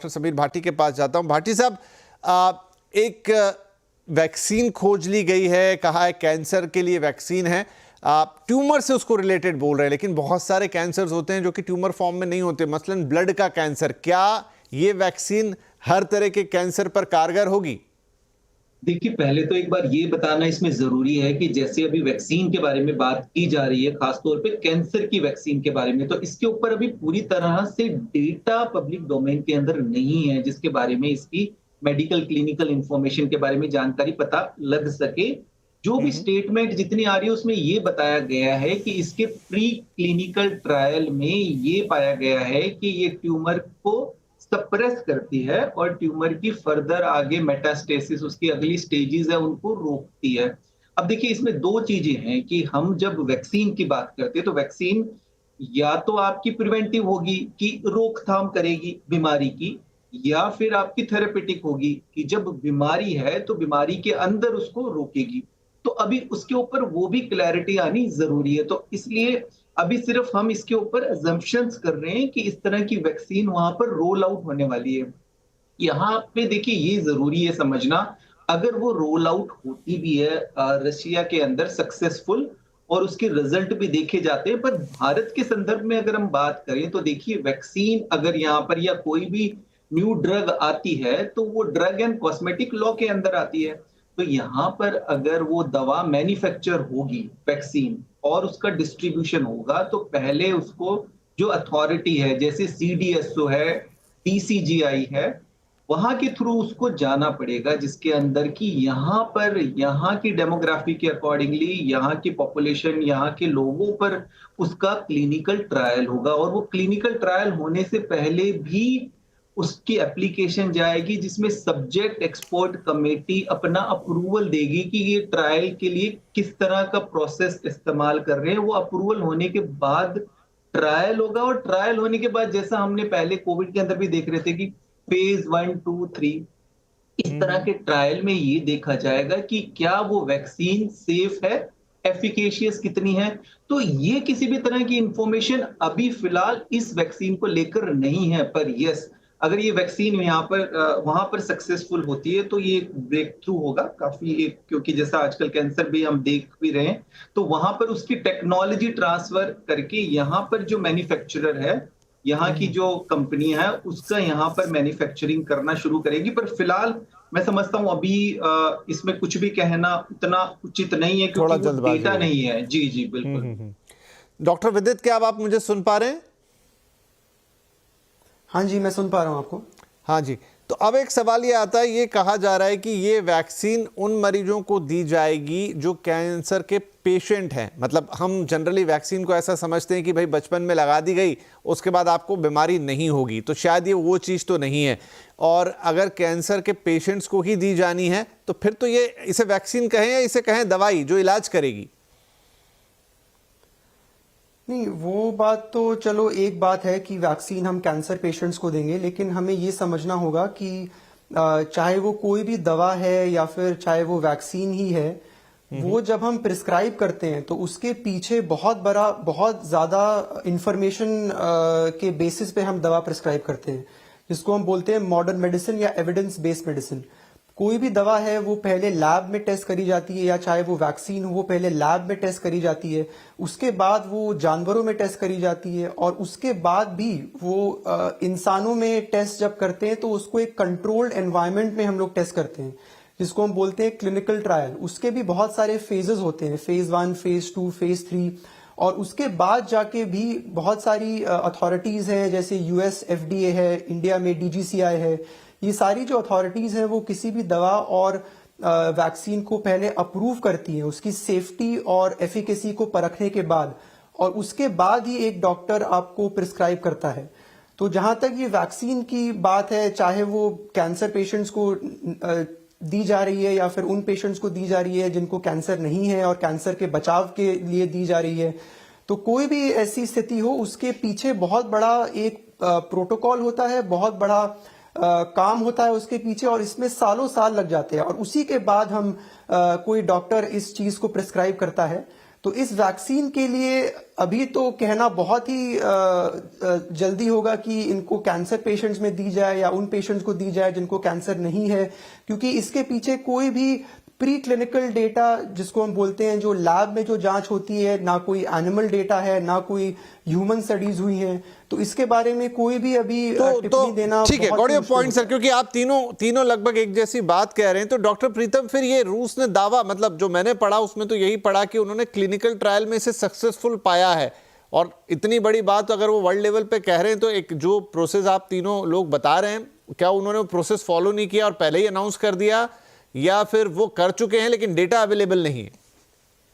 Doctor Sameer Bhati के पास जाता हूं। भाटी साहब, एक वैक्सीन खोज ली गई है, कहा है कैंसर के लिए वैक्सीन है, ट्यूमर से उसको रिलेटेड बोल रहे हैं, लेकिन बहुत सारे कैंसर्स होते हैं जो कि ट्यूमर फॉर्म में नहीं होते, मसलन ब्लड का कैंसर। क्या ये वैक्सीन हर तरह के कैंसर पर कारगर होगी? देखिए, पहले तो एक बार ये बताना इसमें ज़रूरी है कि जैसे अभी वैक्सीन के बारे में बात की जा रही है, ख़ास तौर पे कैंसर की वैक्सीन के बारे में, तो इसके ऊपर अभी पूरी तरह से डेटा पब्लिक डोमेन के अंदर नहीं है, जिसके बारे में इसकी मेडिकल क्लिनिकल इन्फॉर्मेशन के बारे में जानकारी पता लग सके। जो भी स्टेटमेंट जितनी आ रही है, उसमें ये बताया गया है कि इसके प्री क्लिनिकल ट्रायल में ये पाया गया है कि ये ट्यूमर को सप्रेस करती है और ट्यूमर की फर्दर आगे मेटास्टेसिस, उसकी अगली स्टेजेस है, उनको रोकती है। अब देखिए, इसमें दो चीजें हैं कि हम जब वैक्सीन की बात करते हैं तो वैक्सीन या तो आपकी प्रिवेंटिव होगी कि रोकथाम करेगी बीमारी की, या फिर आपकी थेरेपेटिक होगी कि जब बीमारी है तो बीमारी के अंदर उसको रोकेगी। तो अभी उसके ऊपर वो भी क्लैरिटी आनी जरूरी है। तो इसलिए अभी सिर्फ हम इसके ऊपर अजम्पशंस कर रहे हैं कि इस तरह की वैक्सीन वहां पर रोल आउट होने वाली है। यहाँ पे देखिए, ये जरूरी है समझना, अगर वो रोल आउट होती भी है रशिया के अंदर सक्सेसफुल और उसके रिजल्ट भी देखे जाते हैं, पर भारत के संदर्भ में अगर हम बात करें तो देखिए, वैक्सीन अगर यहाँ पर या कोई भी न्यू ड्रग आती है तो वो ड्रग एंड कॉस्मेटिक लॉ के अंदर आती है। तो यहाँ पर अगर वो दवा मैन्युफैक्चर होगी वैक्सीन और उसका डिस्ट्रीब्यूशन होगा, तो पहले उसको जो अथॉरिटी है, जैसे सीडीएसओ है, डीसीजीआई है, वहां के थ्रू उसको जाना पड़ेगा, जिसके अंदर की यहाँ की डेमोग्राफी के अकॉर्डिंगली, यहाँ की पॉपुलेशन, यहाँ के लोगों पर उसका क्लिनिकल ट्रायल होगा। और वो क्लिनिकल ट्रायल होने से पहले भी उसकी एप्लीकेशन जाएगी, जिसमें सब्जेक्ट एक्सपर्ट कमेटी अपना अप्रूवल देगी कि ये ट्रायल के लिए किस तरह का प्रोसेस इस्तेमाल कर रहे हैं। वो अप्रूवल होने के बाद ट्रायल होगा, और ट्रायल होने के बाद जैसा हमने पहले कोविड के अंदर भी देख रहे थे कि फेज 1, 2, 3, इस तरह के ट्रायल में ये देखा जाएगा कि क्या वो वैक्सीन सेफ है, एफिकेशियस कितनी है। तो ये किसी भी तरह की इंफॉर्मेशन अभी फिलहाल इस वैक्सीन को लेकर नहीं है। पर यस, अगर ये वैक्सीन यहाँ पर वहां पर सक्सेसफुल होती है तो ये एक ब्रेक थ्रू होगा काफी एक, क्योंकि जैसा आजकल कैंसर भी हम देख भी रहे हैं, तो वहां पर उसकी टेक्नोलॉजी ट्रांसफर करके यहाँ पर जो मैन्युफैक्चरर है, यहाँ की जो कंपनी है, उसका यहाँ पर मैन्युफैक्चरिंग करना शुरू करेगी। पर फिलहाल मैं समझता हूँ अभी इसमें कुछ भी कहना उतना उचित नहीं है, क्योंकि वो डेटा नहीं है। जी जी बिल्कुल। डॉक्टर विदित, क्या अब आप मुझे सुन पा रहे हैं? हाँ जी, मैं सुन पा रहा हूँ आपको। हाँ जी, तो अब एक सवाल ये आता है, ये कहा जा रहा है कि ये वैक्सीन उन मरीजों को दी जाएगी जो कैंसर के पेशेंट हैं। मतलब हम जनरली वैक्सीन को ऐसा समझते हैं कि भाई बचपन में लगा दी गई, उसके बाद आपको बीमारी नहीं होगी, तो शायद ये वो चीज़ तो नहीं है। और अगर कैंसर के पेशेंट्स को ही दी जानी है तो फिर तो ये इसे वैक्सीन कहें या इसे कहें दवाई जो इलाज करेगी? नहीं, वो बात तो चलो एक बात है कि वैक्सीन हम कैंसर पेशेंट्स को देंगे, लेकिन हमें ये समझना होगा कि चाहे वो कोई भी दवा है या फिर चाहे वो वैक्सीन ही है, वो जब हम प्रिस्क्राइब करते हैं तो उसके पीछे बहुत ज्यादा इंफॉर्मेशन के बेसिस पे हम दवा प्रिस्क्राइब करते हैं, जिसको हम बोलते हैं मॉडर्न मेडिसिन या एविडेंस बेस्ड मेडिसिन। कोई भी दवा है वो पहले लैब में टेस्ट करी जाती है, या चाहे वो वैक्सीन हो वो पहले लैब में टेस्ट करी जाती है, उसके बाद वो जानवरों में टेस्ट करी जाती है, और उसके बाद भी वो इंसानों में टेस्ट जब करते हैं तो उसको एक कंट्रोल्ड एनवायरनमेंट में हम लोग टेस्ट करते हैं, जिसको हम बोलते हैं क्लिनिकल ट्रायल। उसके भी बहुत सारे फेजेस होते हैं, फेज 1, फेज 2, फेज 3, और उसके बाद जाके भी बहुत सारी अथॉरिटीज हैं, जैसे यूएस एफडीए है, इंडिया में डीजीसीआई है। ये सारी जो अथॉरिटीज हैं वो किसी भी दवा और वैक्सीन को पहले अप्रूव करती हैं, उसकी सेफ्टी और एफिकेसी को परखने के बाद, और उसके बाद ही एक डॉक्टर आपको प्रिस्क्राइब करता है। तो जहां तक ये वैक्सीन की बात है, चाहे वो कैंसर पेशेंट्स को दी जा रही है या फिर उन पेशेंट्स को दी जा रही है जिनको कैंसर नहीं है और कैंसर के बचाव के लिए दी जा रही है, तो कोई भी ऐसी स्थिति हो, उसके पीछे बहुत बड़ा एक प्रोटोकॉल होता है, बहुत बड़ा काम होता है उसके पीछे, और इसमें सालों साल लग जाते हैं। और उसी के बाद हम कोई डॉक्टर इस चीज को प्रिस्क्राइब करता है। तो इस वैक्सीन के लिए अभी तो कहना बहुत ही जल्दी होगा कि इनको कैंसर पेशेंट्स में दी जाए या उन पेशेंट्स को दी जाए जिनको कैंसर नहीं है, क्योंकि इसके पीछे कोई भी प्री क्लिनिकल डेटा जिसको हम बोलते हैं, जो लैब में जो जांच होती है, ना कोई एनिमल डेटा है, ना कोई ह्यूमन स्टडीज हुई हैं, तो इसके बारे में कोई भी अभी टिप्पणी देना ठीक है। गॉट योर पॉइंट सर, क्योंकि आप तीनों लगभग एक जैसी बात कह रहे हैं। तो डॉक्टर प्रीतम, फिर ये रूस ने दावा, मतलब जो मैंने पढ़ा उसमें तो यही पढ़ा कि उन्होंने क्लिनिकल ट्रायल में इसे सक्सेसफुल पाया है, और इतनी बड़ी बात अगर वो वर्ल्ड लेवल पे कह रहे हैं तो एक जो प्रोसेस आप तीनों लोग बता रहे हैं, क्या उन्होंने वो प्रोसेस फॉलो नहीं किया और पहले ही अनाउंस कर दिया, या फिर वो कर चुके हैं लेकिन डेटा अवेलेबल नहीं है?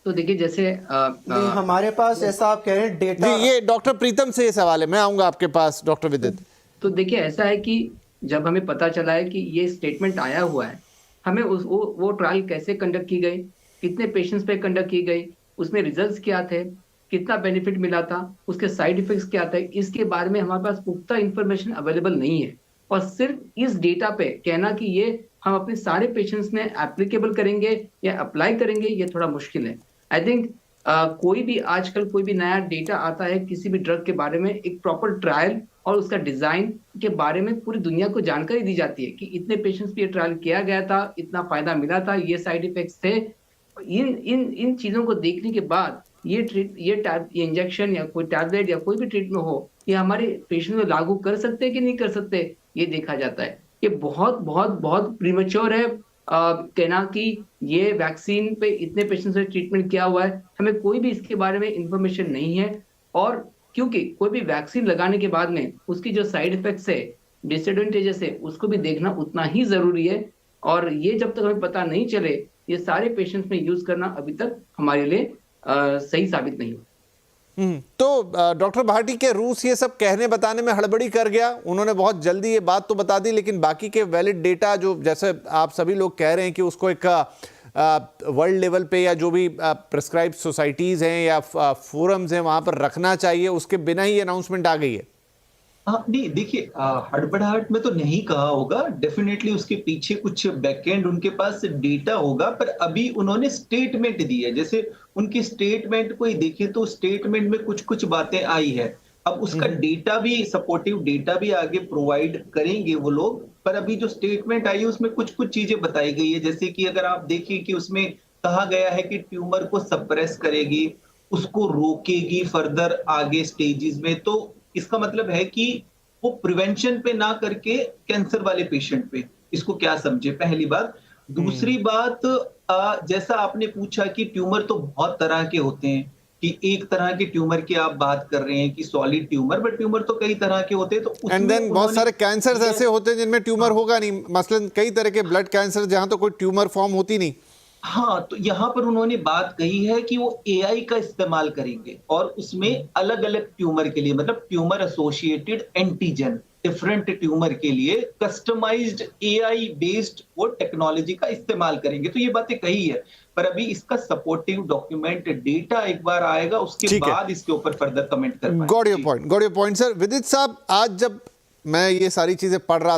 तो देखिए, जैसे नहीं, हमारे पास ऐसा आप कह रहे हैं डेटा। ये डॉक्टर प्रीतम से ये सवाल है, मैं आऊंगा आपके पास डॉक्टर विदित। तो देखिए, ऐसा है कि जब हमें पता चला है कि ये स्टेटमेंट आया हुआ है, हमें वो ट्रायल कैसे कंडक्ट की गई, कितने पेशेंट्स पे कंडक्ट की गई, उसमें रिजल्ट्स क्या थे, कितना बेनिफिट मिला था, उसके साइड इफेक्ट्स क्या थे, इसके बारे में हमारे पास पुख्ता इंफॉर्मेशन अवेलेबल नहीं है। और सिर्फ इस डेटा पे कहना कि ये हम अपने सारे पेशेंट्स में एप्लीकेबल करेंगे या अप्लाई करेंगे, ये थोड़ा मुश्किल है। आई थिंक कोई भी आजकल कोई भी नया डेटा आता है किसी भी ड्रग के बारे में, एक प्रॉपर ट्रायल और उसका डिजाइन के बारे में पूरी दुनिया को जानकारी दी जाती है कि इतने पेशेंट्स पे ये ट्रायल किया गया था, इतना फायदा मिला था, ये साइड इफेक्ट्स थे। इन चीजों को देखने के बाद ये इंजेक्शन या कोई टैबलेट या कोई भी ट्रीटमेंट हो, ये हमारे पेशेंट में लागू कर सकते हैं कि नहीं कर सकते, ये देखा जाता है। ये बहुत बहुत बहुत प्रीमेच्योर है कहना कि ये वैक्सीन पे इतने पेशेंट्स पे ट्रीटमेंट किया हुआ है, हमें कोई भी इसके बारे में इंफॉर्मेशन नहीं है। और क्योंकि कोई भी वैक्सीन लगाने के बाद में उसकी जो साइड इफेक्ट्स है, डिसएडवांटेजेस है, उसको भी देखना उतना ही जरूरी है। और ये जब तक हमें पता नहीं चले, ये सारे पेशेंट्स में यूज करना अभी तक हमारे लिए सही साबित नहीं हुआ। तो डॉक्टर भाटी, के रूस ये सब कहने बताने में हड़बड़ी कर गया? उन्होंने बहुत जल्दी ये बात तो बता दी, लेकिन बाकी के वैलिड डेटा जो, जैसे आप सभी लोग कह रहे हैं कि उसको एक वर्ल्ड लेवल पे या जो भी प्रेस्क्राइब सोसाइटीज हैं या फोरम्स हैं वहां पर रखना चाहिए, उसके बिना ही अनाउंसमेंट आ गई है। हाँ नहीं, देखिए हड़बड़ाहट में तो नहीं कहा होगा, डेफिनेटली उसके पीछे कुछ बैकएंड उनके पास डेटा होगा, पर अभी उन्होंने स्टेटमेंट दी है। जैसे उनकी स्टेटमेंट को ही देखें तो स्टेटमेंट में कुछ कुछ बातें आई है। अब उसका डेटा भी, सपोर्टिव डेटा भी आगे प्रोवाइड करेंगे वो लोग, पर अभी जो स्टेटमेंट आई है उसमें कुछ कुछ चीजें बताई गई है। जैसे कि अगर आप देखिए कि उसमें कहा गया है कि ट्यूमर को सप्रेस करेगी, उसको रोकेगी फर्दर आगे स्टेजेस में। तो इसका मतलब है कि वो प्रिवेंशन पे ना करके कैंसर वाले पेशेंट पे, इसको क्या समझे, पहली बात। दूसरी बात, जैसा आपने पूछा कि ट्यूमर तो बहुत तरह के होते हैं, कि एक तरह के ट्यूमर की आप बात कर रहे हैं कि सॉलिड ट्यूमर, बट ट्यूमर तो कई तरह के होते हैं। तो एंड देन बहुत सारे कैंसर ऐसे होते हैं जिनमें ट्यूमर होगा नहीं, मसलन कई तरह के ब्लड कैंसर जहां तो कोई ट्यूमर फॉर्म होती नहीं। हाँ, तो यहाँ पर उन्होंने बात कही है कि वो एआई का इस्तेमाल करेंगे और उसमें अलग अलग ट्यूमर के लिए, मतलब tumour associated antigen, different tumour के लिए कस्टमाइज्ड एआई बेस्ड वो टेक्नोलॉजी का इस्तेमाल करेंगे। तो ये बातें कही है, पर अभी इसका सपोर्टिव डॉक्यूमेंट डेटा एक बार आएगा, उसके बाद इसके ऊपर फर्दर कमेंट कर पाएंगे। Got your point sir. विदित साहब, आज जब मैं ये सारी चीजें पढ़ रहा